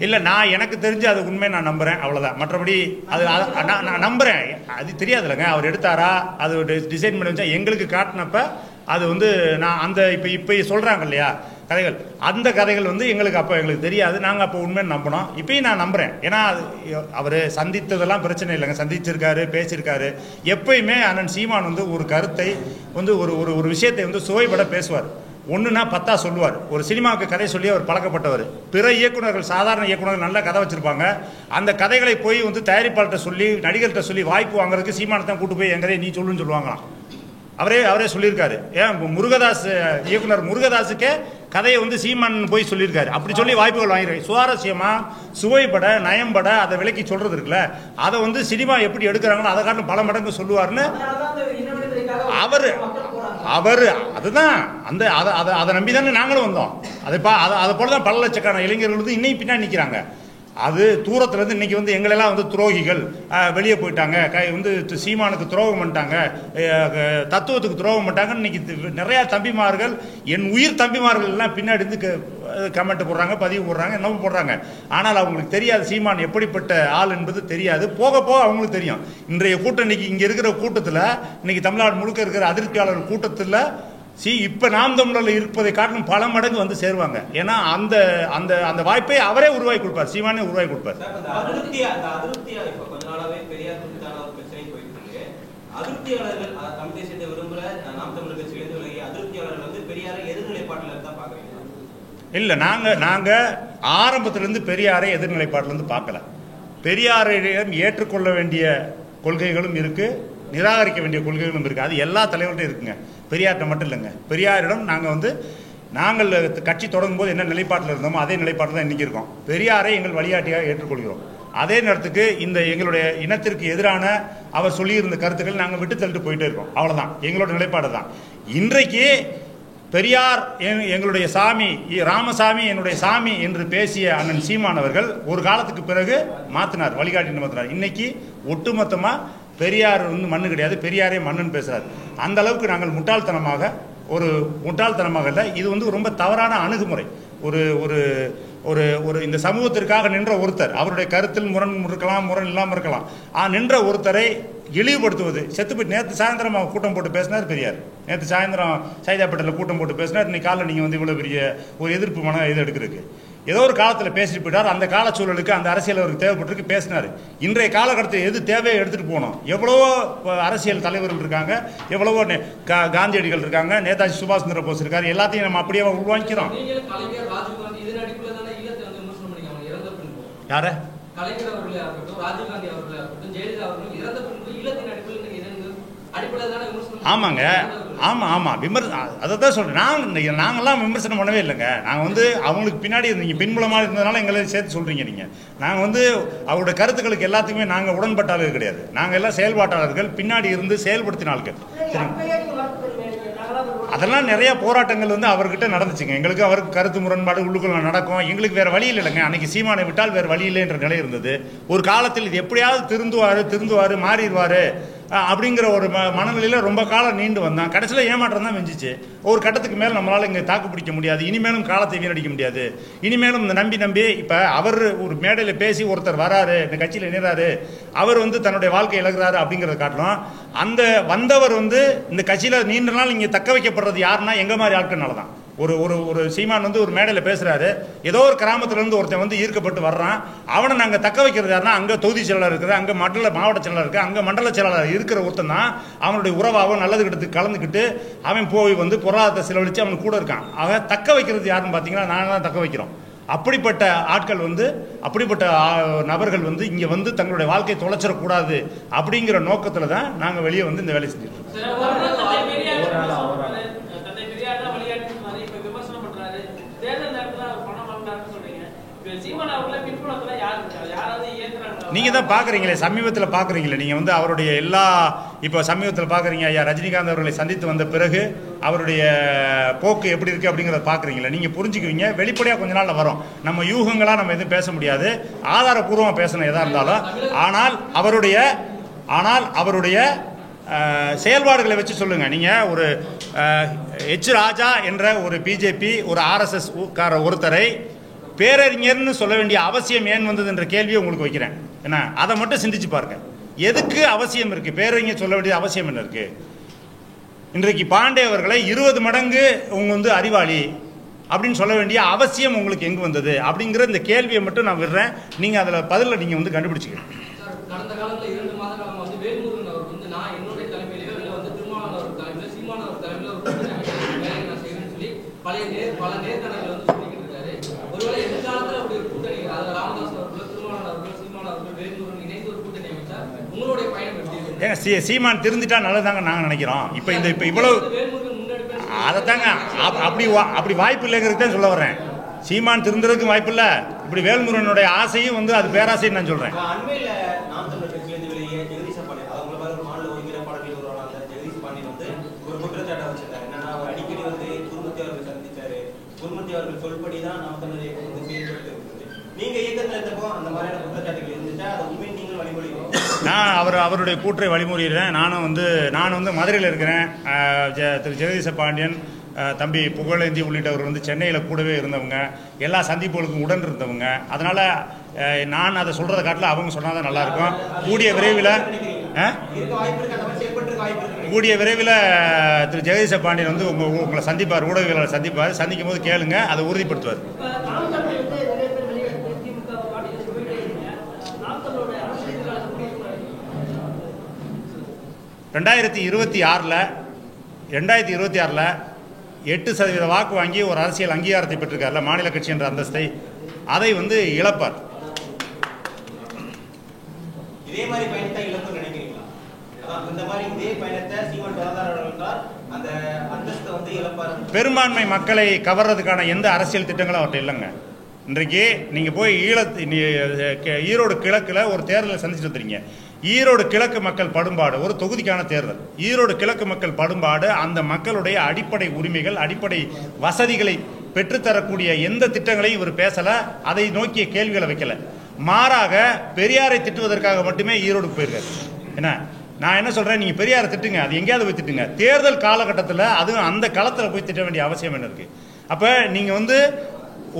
[SPEAKER 1] இல்லை நான் எனக்கு தெரிஞ்சு அது உண்மை, நான் நம்புகிறேன், அவ்வளோதான். மற்றபடி அது நான் நம்புகிறேன். அது தெரியாதுல்லங்க, அவர் எடுத்தாரா, அது டிசைன் பண்ணி வச்சா எங்களுக்கு காட்டினப்ப அது வந்து நான் அந்த இப்போ சொல்கிறாங்க இல்லையா கதைகள், அந்த கதைகள் வந்து எங்களுக்கு தெரியாது. நாங்கள் அப்போ உண்மைன்னு நம்பினோம். இப்பயும் நான் நம்புகிறேன். ஏன்னா அவர் சந்தித்ததெல்லாம் பிரச்சனை இல்லைங்க, சந்திச்சிருக்காரு, பேசியிருக்காரு. எப்பயுமே அண்ணன் சீமான் வந்து ஒரு கருத்தை வந்து ஒரு விஷயத்தை வந்து சுவைபட பேசுவார். ஒன்றுனா 10 சொல்லுவார். ஒரு சினிமாவுக்கு கதை சொல்லி அவர் பழக்கப்பட்டவர். பிற இயக்குநர்கள், சாதாரண இயக்குநர்கள் நல்ல கதை வச்சுருப்பாங்க. அந்த கதைகளை போய் வந்து தயாரிப்பாளர்கிட்ட சொல்லி, நடிகர்கிட்ட சொல்லி வாய்ப்பு வாங்குறதுக்கு சீமானை தான் கூட்டு போய் என் கதையை நீ சொல்லுன்னு சொல்லுவாங்களாம். அவரே சொல்லியிருக்காரு. ஏன் முருகதாஸ், இயக்குனர் முருகதாஸுக்கே கதையை வந்து சீமான் போய் சொல்லியிருக்காரு. அப்படி சொல்லி வாய்ப்புகள் வாங்கியிருக்காரு. சுவாரஸ்யமாக, சுவைப்பட, நயம்பட அதை விலைக்கு சொல்கிறது இருக்குல்ல, அதை வந்து சினிமா எப்படி எடுக்கிறாங்களோ அதை காட்டிலும் பல மடங்கு சொல்லுவார்னு அவர் அதுதான் அதை நம்பி தானே நாங்களும் வந்தோம். அதை போல தான் பல லட்சக்கான இளைஞர்கள் வந்து இன்னைக்கு பின்னாடி நிற்கிறாங்க. அது தூரத்துலேருந்து இன்னைக்கு வந்து எங்களெல்லாம் வந்து துரோகிகள், வெளியே போயிட்டாங்க, வந்து சீமானுக்கு துரோகம் பண்ணிட்டாங்க, தத்துவத்துக்கு துரோகம் பண்ணிட்டாங்கன்னு இன்னைக்கு நிறையா தம்பிமார்கள், என் உயிர் தம்பிமார்கள் எல்லாம் பின்னாடி இருந்து கமெண்ட் போடுறாங்க, பதிவு போடுறாங்க, என்னவோ போடுறாங்க. ஆனால் அவங்களுக்கு தெரியாது சீமான் எப்படிப்பட்ட ஆள் என்பது தெரியாது. போக போக அவங்களுக்கு தெரியும். இன்றைய கூட்டணிக்கு இங்கே இருக்கிற கூட்டத்தில், இன்னைக்கு தமிழ்நாடு முழுக்க இருக்கிற அதிருப்தியாளர்கள் கூட்டத்தில் இப்போ நாம் தமிழரில் இருப்பதை காட்டிலும் பல மடங்கு வந்து சேருவாங்க. ஏன்னா அந்த அந்த அந்த வாய்ப்பை அவரே உருவாக்கி கொடுப்பார், சீமானே உருவாக்கி கொடுப்பார்.
[SPEAKER 3] அதிருப்தியாளர்கள் தமிழ் தேசியத்தை விரும்புகிற நாம் தமிழர் கட்சியிலிருந்து விலகி அதிருப்தியாளர்கள் வந்து பெரியாரை எதிர்நிலைப்பாட்டில் தான் பார்க்குறீங்க?
[SPEAKER 1] இல்லை, நாங்கள் ஆரம்பத்திலேருந்து பெரியாரை எதிர்நிலைப்பாட்டிலேருந்து பார்க்கல. பெரியாரிடம் ஏற்றுக்கொள்ள வேண்டிய கொள்கைகளும் இருக்குது, நிராகரிக்க வேண்டிய கொள்கைகளும் இருக்குது. அது எல்லா தலைவர்கிட்டையும் இருக்குங்க, பெரியார்கிட்ட மட்டும் இல்லைங்க. பெரியாரிடம் நாங்கள் கட்சி தொடங்கும் போது என்ன நிலைப்பாட்டில் இருந்தோமோ அதே நிலைப்பாட்டில் தான் இன்றைக்கி இருக்கோம். பெரியாரை எங்கள் வழிகாட்டியாக ஏற்றுக்கொள்கிறோம். அதே நேரத்துக்கு இந்த எங்களுடைய இனத்திற்கு எதிரான அவர் சொல்லியிருந்த கருத்துக்கள் நாங்கள் விட்டு தள்ளிட்டு போயிட்டே இருக்கோம். அவ்வளோதான் எங்களோட நிலைப்பாடு தான். இன்றைக்கு பெரியார் எங்களுடைய சாமி, ராமசாமி என்னுடைய சாமி என்று பேசிய அண்ணன் சீமான் அவர்கள் ஒரு காலத்துக்கு பிறகு மாற்றினார், வழிகாட்டி மாற்றினார். இன்னைக்கு ஒட்டுமொத்தமாக பெரியார் வந்து மண்ணு கிடையாது, பெரியாரே மண்ணுன்னு பேசுகிறார். அந்த அளவுக்கு நாங்கள் முட்டாள்தனமாக இல்லை, இது வந்து ரொம்ப தவறான அணுகுமுறை. ஒரு ஒரு ஒரு ஒரு இந்த சமூகத்திற்காக நின்ற ஒருத்தர், அவருடைய கருத்தில் முரண் இருக்கலாம், முரண் இல்லாமல் இருக்கலாம், நின்ற ஒருத்தரை இழிவுபடுத்துவது. நேற்று சாயந்தரம் கூட்டம் போட்டு பேசினார் பெரியார். நேற்று சாயந்தரம் சைதாப்பேட்டையில் கூட்டம் போட்டு பேசினார். இன்னைக்கு காலையில் நீங்கள் வந்து இவ்வளோ பெரிய ஒரு எதிர்ப்பு மனம் இது எடுக்கிறதுக்கு ஏதோ ஒரு காலத்தில் பேசிட்டு போயிட்டார். அந்த கால சூழலுக்கு அந்த அரசியல் அவருக்கு தேவைப்பட்டிருக்கு, பேசினார். இன்றைய காலகட்டத்தில் எது தேவையை எடுத்துகிட்டு போகணும். எவ்வளவோ அரசியல் தலைவர்கள் இருக்காங்க, எவ்வளவோ காந்தியடிகள் இருக்காங்க, நேதாஜி சுபாஷ் சந்திர போஸ் இருக்காரு. எல்லாத்தையும் நம்ம அப்படியே உள்வாங்கிக்கிறோம். யார
[SPEAKER 2] கலைஞர் அவர்களே ஆகட்டும், ராஜீவ்காந்தி அவர்களே ஆகட்டும், ஜெயலலிதா அவர்கள் இறந்த பின்பு இல்லத்தின் அடிப்படையில்
[SPEAKER 1] ஆமாங்க, ஆமாம் அதை தான் சொல்கிறேன். நாங்கள்லாம் விமர்சனம் பண்ணவே இல்லைங்க. நாங்கள் வந்து அவங்களுக்கு பின்னாடி நீங்கள் பின்புலமாக இருந்ததுனால எங்களை சேர்த்து சொல்கிறீங்க நீங்கள். நாங்கள் வந்து அவருடைய கருத்துக்களுக்கு எல்லாத்துக்குமே நாங்கள் உடன்பாட்டாளர்கள் கிடையாது. நாங்கள் எல்லாம் செயல்பாட்டாளர்கள், பின்னாடி இருந்து செயல்படுத்தினார்கள். அதெல்லாம் நிறைய போராட்டங்கள் வந்து அவர்கிட்ட நடந்துச்சுங்க. எங்களுக்கு அவருக்கு கருத்து முரண்பாடு உள்ளுக்குள்ள நடக்கும். எங்களுக்கு வேறு வழி இல்லைங்க. அன்னைக்கு சீமானை விட்டால் வேறு வழி இல்லை என்ற நிலை இருந்தது. ஒரு காலத்தில் இது எப்படியாவது திருந்துவார் மாறிடுவார் அப்படிங்கிற ஒரு மனநிலையில் ரொம்ப காலம் நீண்டு வந்தான். கடைசியில் ஏமாற்றம் தான் வெஞ்சிச்சு. ஒரு கட்டத்துக்கு மேலே நம்மளால் இங்கே தாக்கு பிடிக்க முடியாது, இனிமேலும் காலத்தை வீணடிக்க முடியாது. இனிமேலும் இந்த நம்பி இப்போ அவர் ஒரு மேடையில் பேசி ஒருத்தர் வராரு, இந்த கட்சியில் இணைறாரு, அவர் வந்து தன்னுடைய வாழ்க்கை இழக்கிறாரு அப்படிங்கிறத காட்டணும். அந்த வந்தவர் வந்து இந்த கட்சியில் நீண்ட நாள் இங்கே தக்க வைக்கப்படுறது யாருன்னா எங்கள் மாதிரி ஆட்கள்னால தான். ஒரு சீமான் வந்து ஒரு மேடையில் பேசுகிறாரு, ஏதோ ஒரு கிராமத்துலேருந்து ஒருத்தன் வந்து ஈர்க்கப்பட்டு வர்றான், அவனை நாங்கள் தக்க வைக்கிறது யாருன்னா அங்கே தொகுதி செயலாளர் இருக்குது, அங்கே மாவட்ட செயலாளர் இருக்குது, அங்கே மண்டல செயலாளர் இருக்கிற ஒருத்தன் தான் அவனுடைய உறவாகவும் நல்லது கிட்டத்துக்கு கலந்துக்கிட்டு அவன் போய் வந்து பொருளாதாரத்தை செலவழித்து அவன் கூட இருக்கான். அவன் தக்க வைக்கிறது யாருன்னு பார்த்தீங்கன்னா நாங்கள் தான் தக்க வைக்கிறோம். அப்படிப்பட்ட ஆட்கள் வந்து, அப்படிப்பட்ட நபர்கள் வந்து இங்கே வந்து தங்களுடைய வாழ்க்கையை தொலைச்சிடக்கூடாது அப்படிங்கிற நோக்கத்தில் தான் நாங்கள் வெளியே வந்து இந்த வேலை செஞ்சுட்டு இருக்கோம். நீங்க தான் பாக்குறீங்களே, சமீபத்தில் பாக்குறீங்களே, நீங்க வந்து அவருடைய இப்போ சமீபத்தில் பாக்குறீங்க. ஐயா ரஜினிகாந்த் அவர்களை சந்தித்து வந்த பிறகு அவருடைய போக்கு எப்படி இருக்கு அப்படிங்கிறத பாக்குறீங்களா? நீங்க புரிஞ்சுக்குவீங்க. வெளிப்படையாக கொஞ்ச நாள்ல வரும். நம்ம யூகங்களா நம்ம எதுவும் பேச முடியாது, ஆதாரபூர்வமாக பேசணும் எதா இருந்தாலும். ஆனால் அவருடைய செயல்பாடுகளை வச்சு சொல்லுங்க. நீங்க ஒரு ராஜா என்ற ஒரு பிஜேபி ஒரு RSS கார ஒருத்தரை பேரறிஞர்னு சொல்ல வேண்டிய அவசியம் ஏன் வந்தது என்ற கேள்வியை உங்களுக்கு வைக்கிறேன். என்ன, அதை மட்டும் சிந்திச்சு பாருங்க. எதுக்கு அவசியம் இருக்கு? பேரறிஞர் சொல்ல வேண்டிய அவசியம் என்ன இருக்கு? இன்றைக்கு பாண்டே அவர்களை 20 மடங்கு உங்க வந்து அறிவாளி அப்படின்னு சொல்ல வேண்டிய அவசியம் உங்களுக்கு எங்க வந்தது அப்படிங்கிற இந்த கேள்வியை மட்டும் நான் விடுறேன். நீங்க அதுல பதில நீங்க வந்து கண்டுபிடிச்சுக்கணும்.
[SPEAKER 2] கடந்த காலத்துல 2 மாத காலமா வந்து வேல்முருகன் அவர் வந்து நான் என்னுடைய தலைமையிலோ இல்ல வந்து திருமாவளவன் அவர் தலைமையில சீமான் அவர் தலைமையில ஒரு வேலையை நான் செய்வேன்னு சொல்லி பல நேர்காணல்கள் வந்து சொல்லிக்கிட்டு இருக்காரு. ஒருவேளை எதிர்காலத்துல அப்படி ஒரு கூட்டணி, அதாவது ராமதாஸ் அவர்கள், திருமாவளவன் அவர்கள், சீமான் அவர்கள், வேல்முருகன் இணைந்து ஒரு கூட்டணி அமைச்சா உங்களுடைய பயணம் எப்படி இருக்கு?
[SPEAKER 1] சீமான் திருந்திட்டா நல்லதாங்க நாங்க நினைக்கிறோம். இப்ப இவ்வளவு அதைத்தாங்க அப்படி வாய்ப்பு இல்லைங்கிறது தான் சொல்ல வர்றேன். சீமான் திருந்துறதுக்கு வாய்ப்பு இல்லை. இப்படி வேல்முருகனுடைய ஆசையும் வந்து அது பேராசைன்னு நான் சொல்றேன். நான் அவருடைய கூற்றை வழிமுறையிடுறேன். நானும் வந்து மதுரையில் இருக்கிறேன். திரு ஜெகதீச பாண்டியன், தம்பி புகழேந்தி உள்ளிட்டவர் வந்து சென்னையில் கூடவே இருந்தவங்க, எல்லா சந்திப்புகளுக்கும் உடன் இருந்தவங்க. அதனால் நான் அதை சொல்கிறத காட்டில் அவங்க சொன்னால் தான் நல்லாயிருக்கும். கூடிய விரைவில்
[SPEAKER 3] இருக்கிறதுக்கு வாய்ப்பு இருக்கு.
[SPEAKER 1] கூடிய விரைவில் திரு ஜெகதீச பாண்டியன் வந்து உங்களை சந்திப்பார், ஊடகவியலாளர் சந்திப்பார். சந்திக்கும் போது கேளுங்க, அதை உறுதிப்படுத்துவார். 2026 8% வாக்கு வாங்கி ஒரு அரசியல் அங்கீகாரத்தை பெற்றிருக்காருல, மாநில கட்சி என்ற அந்தஸ்தை, அதை வந்து இழப்பார்.
[SPEAKER 3] இதே மாதிரி பயணத்தை இழப்பு நினைக்கிறீங்களா? அதான் இந்த மாதிரி இதே பயணத்தை சீமான் தொடர்ந்தார் என்றால் அந்த அந்தஸ்தை வந்து இழப்பார்.
[SPEAKER 1] பெரும்பான்மை மக்களை கவர்றதுக்கான எந்த அரசியல் திட்டங்களும் அவர்கிட்ட இல்லைங்க. இன்றைக்கு நீங்கள் போய் ஈரோடு கிழக்கில் ஒரு தேர்தலை சந்திச்சுட்டு வந்துறீங்க. ஈரோடு கிழக்கு மக்கள் படும்பாடு ஒரு தொகுதிக்கான தேர்தல். ஈரோடு கிழக்கு மக்கள் படும்பாடு அந்த மக்களுடைய அடிப்படை உரிமைகள், அடிப்படை வசதிகளை பெற்றுத்தரக்கூடிய எந்த திட்டங்களையும் இவர் பேசலை, அதை நோக்கிய கேள்விகளை வைக்கல. மாறாக பெரியாரை திட்டுவதற்காக மட்டுமே ஈரோடுக்கு போயிருக்காரு. என்ன நான் என்ன சொல்கிறேன், நீங்கள் பெரியாரை திட்டுங்க, அது எங்கேயாவது போய் திட்டுங்க. தேர்தல் காலகட்டத்தில் அதுவும் அந்த களத்தில் போய் திட்ட வேண்டிய அவசியம் என்ன இருக்குது? அப்போ நீங்கள் வந்து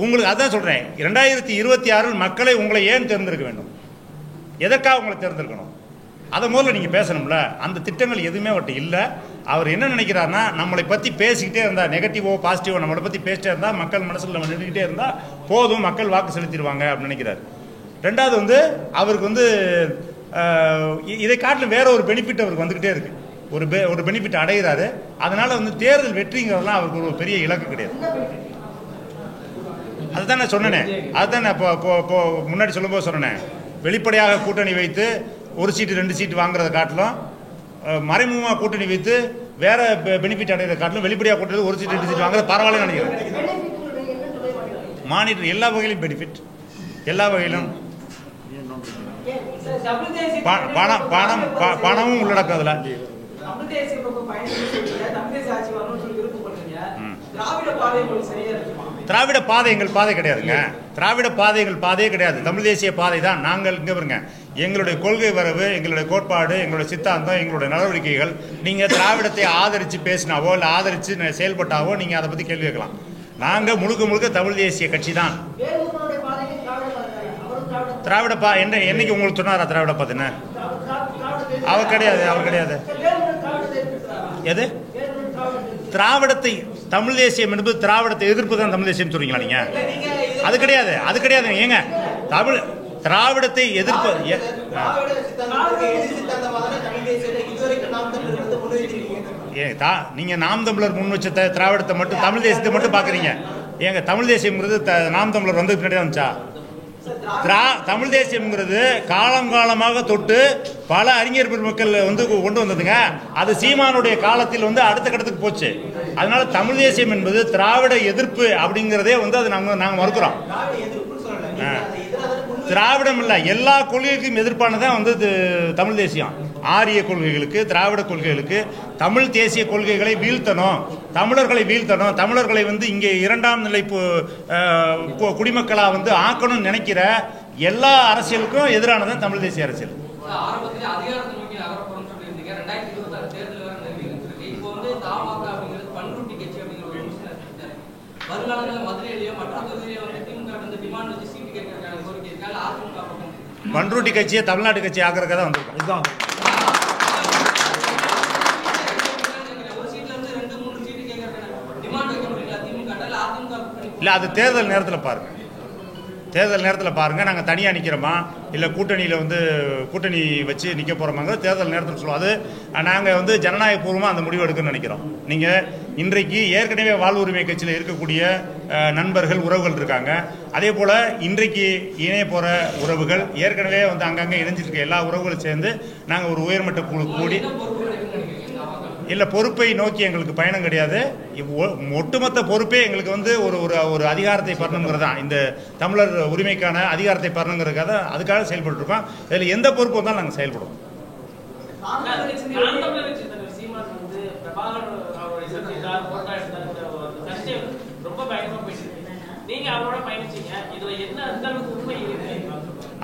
[SPEAKER 1] உங்களுக்கு அதான் சொல்கிறேன், 2026 மக்களை உங்களை ஏன் தேர்ந்தெடுக்க வேண்டும், எதற்காக உங்களை தேர்ந்தெடுக்கணும், அதை முதல்ல நீங்கள் பேசணும்ல. அந்த திட்டங்கள் எதுவுமே அவர்கிட்ட இல்லை. அவர் என்ன நினைக்கிறாருன்னா, நம்மளை பற்றி பேசிக்கிட்டே இருந்தால், நெகட்டிவோ பாசிட்டிவோ நம்மளை பற்றி பேசிட்டே இருந்தால், மக்கள் மனசில் நம்ம நின்றுக்கிட்டே இருந்தால் போதும், மக்கள் வாக்கு செலுத்திடுவாங்க அப்படின்னு நினைக்கிறார். ரெண்டாவது வந்து அவருக்கு வந்து இதை காட்டிலும் வேற ஒரு பெனிஃபிட் அவருக்கு வந்துக்கிட்டே இருக்கு. ஒரு பெனிஃபிட் அடைகிறாரு. அதனால வந்து தேர்தல் வெற்றிங்கிறதுலாம் அவருக்கு ஒரு பெரிய இலக்கு கிடையாது. அதுதான் நான் சொன்னேனே, அதுதான் நான் இப்போ முன்னாடி சொல்லும்போது சொன்னேன். வெளிப்படையாக கூட்டணி வைத்து ஒரு சீட்டு 2 சீட்டு வாங்குறத காட்டிலும், மறைமுகமாக கூட்டணி வைத்து வேற பெனிஃபிட் அடைகிறத காட்டிலும், வெளிப்படையாக கூட்டணி ஒரு சீட்டு 2 சீட்டு வாங்குறது பரவாயில்ல நினைக்கிறேன். மானிட்டர் எல்லா வகையிலும் பெனிஃபிட், எல்லா வகையிலும் பணமும் உள்ளடக்கம். அதில் திராவிட பாதை எங்கள் பாதை கிடையாதுங்க. திராவிட பாதை எங்கள் பாதையே கிடையாது. தமிழ் தேசிய பாதை தான். நாங்கள் இங்கே வருங்க, எங்களுடைய கொள்கை வரவு, எங்களுடைய கோட்பாடு, எங்களுடைய சித்தாந்தம், எங்களுடைய நடவடிக்கைகள். நீங்கள் திராவிடத்தை ஆதரித்து பேசினாவோ இல்லை ஆதரித்து செயல்பட்டாவோ நீங்கள் அதை பற்றி கேள்வி கேட்கலாம். நாங்கள் முழுக்க தமிழ் தேசிய கட்சி தான். திராவிட என்னைக்கு உங்களுக்கு சொன்னாரா திராவிட பாத்துன்னு? அவர் கிடையாது. எது திராவிடத்தை, தமிழ் தேசியம் என்பது திராவிடத்தை எதிர்ப்பு தான் தமிழ் தேசியம் சொல்றீங்களா நீங்க? அது கிடையாது. ஏங்க தமிழ் திராவிடத்தை எதிர்ப்பு நீங்க நாம் தமிழர் முன் வச்ச திராவிடத்தை மட்டும், தமிழ் தேசியத்தை மட்டும் பாக்குறீங்க. ஏங்க தமிழ் தேசியம்ங்கிறது நாம் தமிழர் வந்து பின்னாடி வந்துச்சா? தமிழ் தேசியம்ங்கிறது காலங்காலமாக தொட்டு பல அறிஞர் பெருமக்கள் வந்து கொண்டு வந்ததுங்க. அது சீமானுடைய காலத்தில் வந்து அடுத்த கட்டத்துக்கு போச்சு. அதனால தமிழ் தேசியம் என்பது திராவிட எதிர்ப்பு அப்படிங்கிறதே வந்து அது நாங்கள் மறுக்கிறோம். திராவிடம் இல்லை, எல்லா கொள்கைகளுக்கும் எதிர்ப்பானதான் வந்து தமிழ் தேசியம். ஆரிய கொள்கைகளுக்கு, திராவிட கொள்கைகளுக்கு, தமிழ் தேசிய கொள்கைகளை வீழ்த்தணும், தமிழர்களை வீழ்த்தணும், தமிழர்களை வந்து இங்கே 2ஆம் நிலை குடிமக்களா வந்து ஆக்கணும்னு நினைக்கிற எல்லா அரசியலுக்கும் எதிரானதான் தமிழ் தேசிய அரசியல். பன்ருட்டி கட்சியை தமிழ்நாட்டு கட்சி ஆக்கிறதுக்காக தான் வந்திருக்கோம். இல்லை, அது தேர்தல் நேரத்தில் பாருங்க. நாங்கள் தனியாக நிற்கிறோமா இல்லை கூட்டணியில் வந்து கூட்டணி வச்சு நிற்க போகிறோமாங்கிற தேர்தல் நேரத்தில் சொல்லுவோம். அது நாங்கள் வந்து ஜனநாயகபூர்வமாக அந்த முடிவு எடுக்கணும்னு நினைக்கிறோம். நீங்கள் இன்றைக்கு ஏற்கனவே வாழ்வுரிமை கட்சியில் இருக்கக்கூடிய நண்பர்கள், உறவுகள் இருக்காங்க. அதே போல் இன்றைக்கு இணைய போகிற உறவுகள், ஏற்கனவே வந்து அங்கங்கே இணைஞ்சிருக்க எல்லா உறவுகளும் சேர்ந்து நாங்கள் ஒரு உயர்மட்ட குழு கூடி, இல்லை பொறுப்பை நோக்கி எங்களுக்கு பயணம் கிடையாது. ஒட்டுமொத்த பொறுப்பே எங்களுக்கு வந்து ஒரு அதிகாரத்தை பெறணுங்கிறது தான். இந்த தமிழர் உரிமைக்கான அதிகாரத்தை பெறணுங்கிறதுக்காக அதுக்காக செயல்பட்டு இருக்கோம். இதில் எந்த பொறுப்பு வந்தாலும் நாங்கள் செயல்படுவோம்.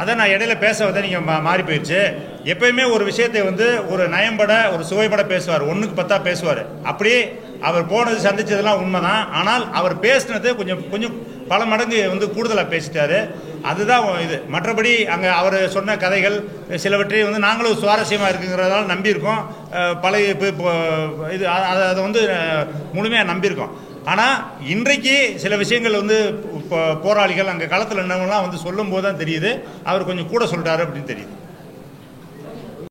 [SPEAKER 1] அதான் நான் இடையில பேச வந்து நீங்கள் மாறி போயிடுச்சு. எப்பயுமே ஒரு விஷயத்தை வந்து ஒரு நயம்பட, ஒரு சுவைப்பட பேசுவார், 1க்கு 10 பேசுவார். அப்படியே அவர் போனது சந்திச்சதெல்லாம் உண்மைதான். ஆனால் அவர் பேசினது கொஞ்சம் பல மடங்கு வந்து கூடுதலாக பேசிட்டாரு. அதுதான் இது. மற்றபடி அங்கே அவர் சொன்ன கதைகள் சிலவற்றை வந்து நாங்களும் சுவாரஸ்யமாக இருக்குங்கிறதால நம்பியிருக்கோம். பழைய இது அதை வந்து முழுமையாக நம்பியிருக்கோம். ஆனால் இன்றைக்கு சில விஷயங்கள் வந்து போராளிகள் அங்கே களத்தில் என்னவெல்லாம் வந்து சொல்லும் போது தான் தெரியுது அவர் கொஞ்சம் கூட சொல்லிட்டாரு அப்படின்னு தெரியுது.